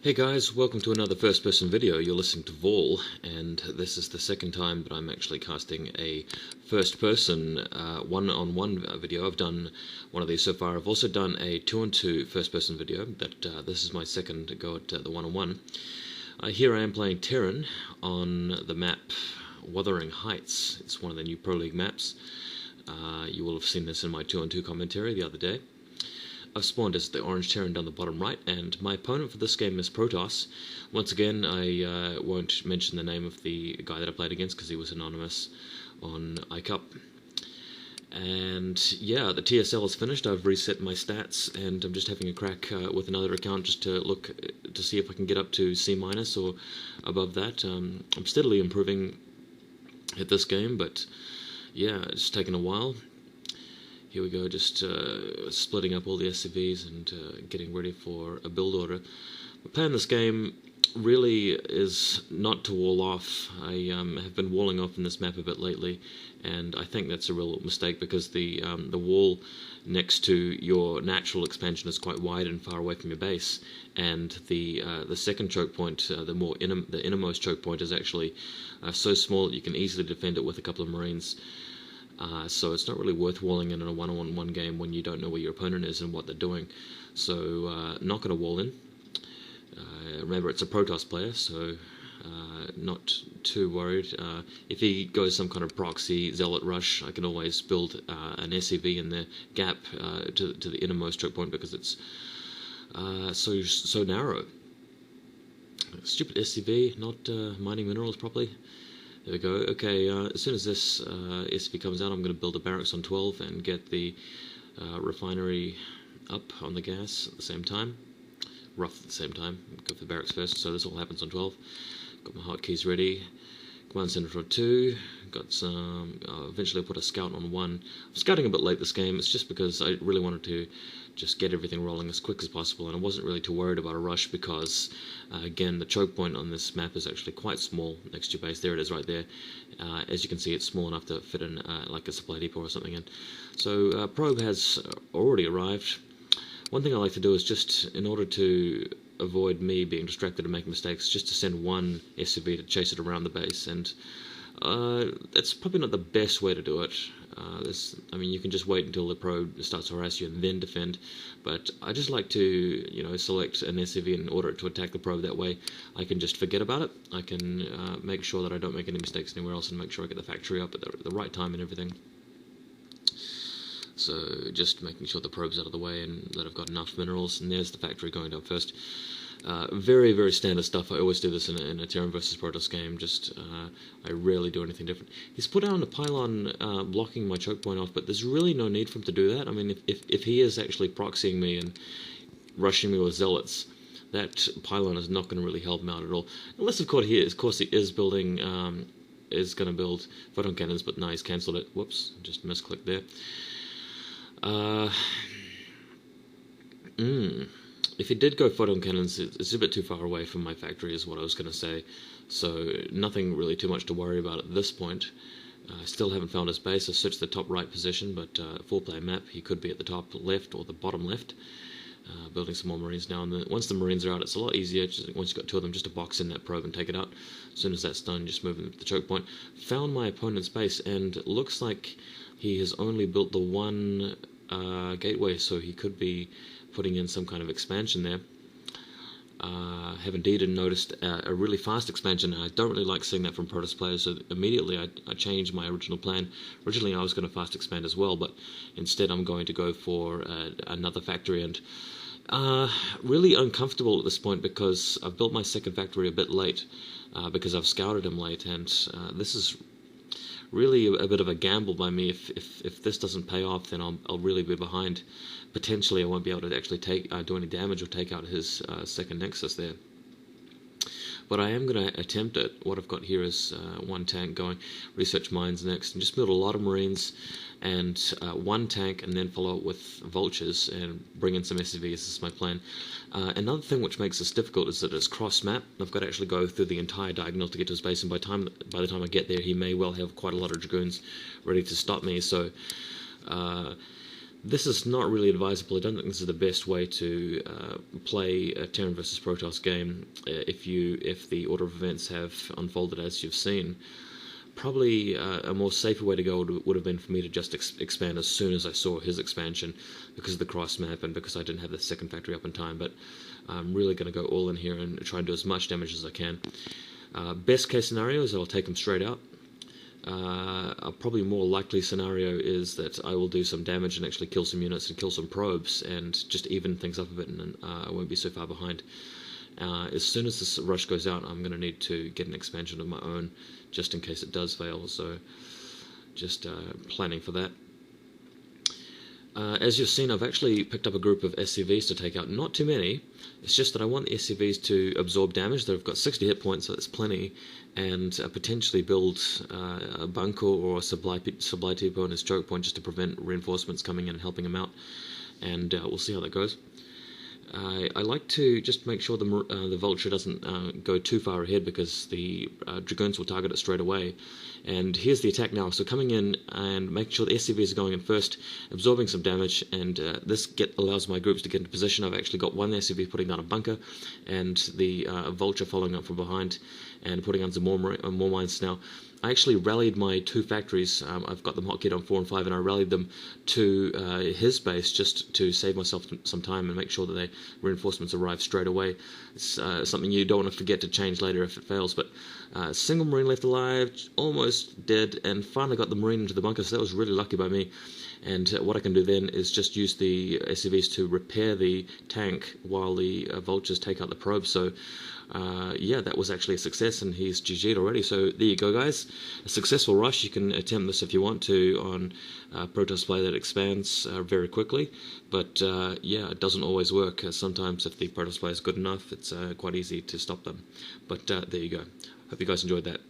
Hey guys, welcome to another first-person video. You're listening to Vaul, and this is the second time that I'm actually casting a first-person one-on-one video. I've done one of these so far. I've also done a two-on-two first-person video, but this is my second go at the one-on-one. Here I am playing Terran on the map Wuthering Heights. It's one of the new Pro League maps. You will have seen this in my two-on-two commentary the other day. I've spawned as the orange Terran down the bottom right, and my opponent for this game is Protoss. Once again, I won't mention the name of the guy that I played against because he was anonymous on Iccup. And yeah, the TSL is finished. I've reset my stats, and I'm just having a crack with another account just to look to see if I can get up to C- or above that. I'm steadily improving at this game, but yeah, it's taken a while. Here we go, just splitting up all the SCVs and getting ready for a build order. My plan in this game really is not to wall off. I have been walling off in this map a bit lately, and I think that's a real mistake because the wall next to your natural expansion is quite wide and far away from your base, and the second choke point, the innermost choke point, is actually so small that you can easily defend it with a couple of Marines. So it's not really worth walling in a one-on-one game when you don't know where your opponent is and what they're doing. So not going to wall in. Remember, it's a Protoss player, so not too worried. If he goes some kind of proxy zealot rush, I can always build an SCV in the gap to the innermost choke point because it's so narrow. Stupid SCV, not mining minerals properly. There we go. Okay, as soon as this SCV comes out, I'm going to build a barracks on 12 and get the refinery up on the gas at the same time. Rough at the same time. Go for the barracks first, so this all happens on 12. Got my hotkeys ready. Command center for 2. Got some... eventually I'll put a scout on 1. I'm scouting a bit late this game. It's just because I really wanted to just get everything rolling as quick as possible, and I wasn't really too worried about a rush because, again, the choke point on this map is actually quite small next to your base. There it is right there. As you can see, it's small enough to fit in like a supply depot or something in. So probe has already arrived. One thing I like to do is just, in order to avoid me being distracted and making mistakes, just to send one SCV to chase it around the base, and that's probably not the best way to do it. I mean, you can just wait until the probe starts to harass you and then defend, but I just like to, select an SCV in order to attack the probe. That way I can just forget about it. I can make sure that I don't make any mistakes anywhere else and make sure I get the factory up at the right time and everything. So just making sure the probe's out of the way and that I've got enough minerals, and there's the factory going down first. Very, very standard stuff. I always do this in a Terran versus Protoss game. Just I rarely do anything different. He's put down a pylon blocking my choke point off, but there's really no need for him to do that. I mean, if he is actually proxying me and rushing me with zealots, that pylon is not going to really help him out at all. Unless, of course, he is building, is going to build photon cannons, but no, he's cancelled it. Whoops, just misclicked there. If it did go photon cannons, it's a bit too far away from my factory is what I was going to say, so nothing really too much to worry about at this point. I still haven't found his base. I searched the top right position, but 4-player map, he could be at the top left or the bottom left. Building some more Marines now, and once the Marines are out, it's a lot easier, once you've got 2 of them, just to box in that probe and take it out. As soon as that's done, just move into the choke point. Found my opponent's base, and it looks like he has only built the one gateway, so he could be putting in some kind of expansion there. Have indeed noticed a really fast expansion, and I don't really like seeing that from Protoss players, so immediately I changed my original plan. Originally I was going to fast expand as well, but instead I'm going to go for another factory, and really uncomfortable at this point because I've built my second factory a bit late, because I've scouted him late, and this is really a bit of a gamble by me. If this doesn't pay off, then I'll really be behind. Potentially I won't be able to actually do any damage or take out his second nexus there. But I am going to attempt it. What I've got here is 1 tank going, research mines next, and just build a lot of Marines and 1 tank, and then follow it with vultures and bring in some SCVs. This is my plan. Another thing which makes this difficult is that it's cross map. I've got to actually go through the entire diagonal to get to his base, and by the time I get there, he may well have quite a lot of dragoons ready to stop me. So This is not really advisable. I don't think this is the best way to play a Terran versus Protoss game if the order of events have unfolded as you've seen. Probably a more safer way to go would have been for me to just expand as soon as I saw his expansion, because of the cross map and because I didn't have the second factory up in time. But I'm really going to go all in here and try and do as much damage as I can. Best case scenario is I'll take him straight out. A probably more likely scenario is that I will do some damage and actually kill some units and kill some probes and just even things up a bit, and I won't be so far behind. As soon as this rush goes out, I'm going to need to get an expansion of my own just in case it does fail, so just planning for that. As you've seen, I've actually picked up a group of SCVs to take out. Not too many. It's just that I want the SCVs to absorb damage. They've got 60 hit points, so that's plenty, and potentially build a bunker or a supply depot and his choke point just to prevent reinforcements coming in and helping him out. And we'll see how that goes. I like to just make sure the Vulture doesn't go too far ahead, because the Dragoons will target it straight away. And here's the attack now. So coming in and making sure the SCVs are going in first, absorbing some damage, and this allows my groups to get into position. I've actually got one SCV putting down a bunker, and the Vulture following up from behind and putting on some more mines now. I actually rallied my two factories. I've got them hotkeyed on 4 and 5, and I rallied them to his base just to save myself some time and make sure that reinforcements arrive straight away. It's something you don't want to forget to change later if it fails. But single Marine left alive, almost dead, and finally got the Marine into the bunker, so that was really lucky by me. And what I can do then is just use the SCVs to repair the tank while the Vultures take out the probes. So yeah, that was actually a success, and he's GG'd already. So there you go, guys. A successful rush. You can attempt this if you want to on Protoss play that expands very quickly. But yeah, it doesn't always work. Sometimes if the Protoss play is good enough, it's quite easy to stop them. But there you go. Hope you guys enjoyed that.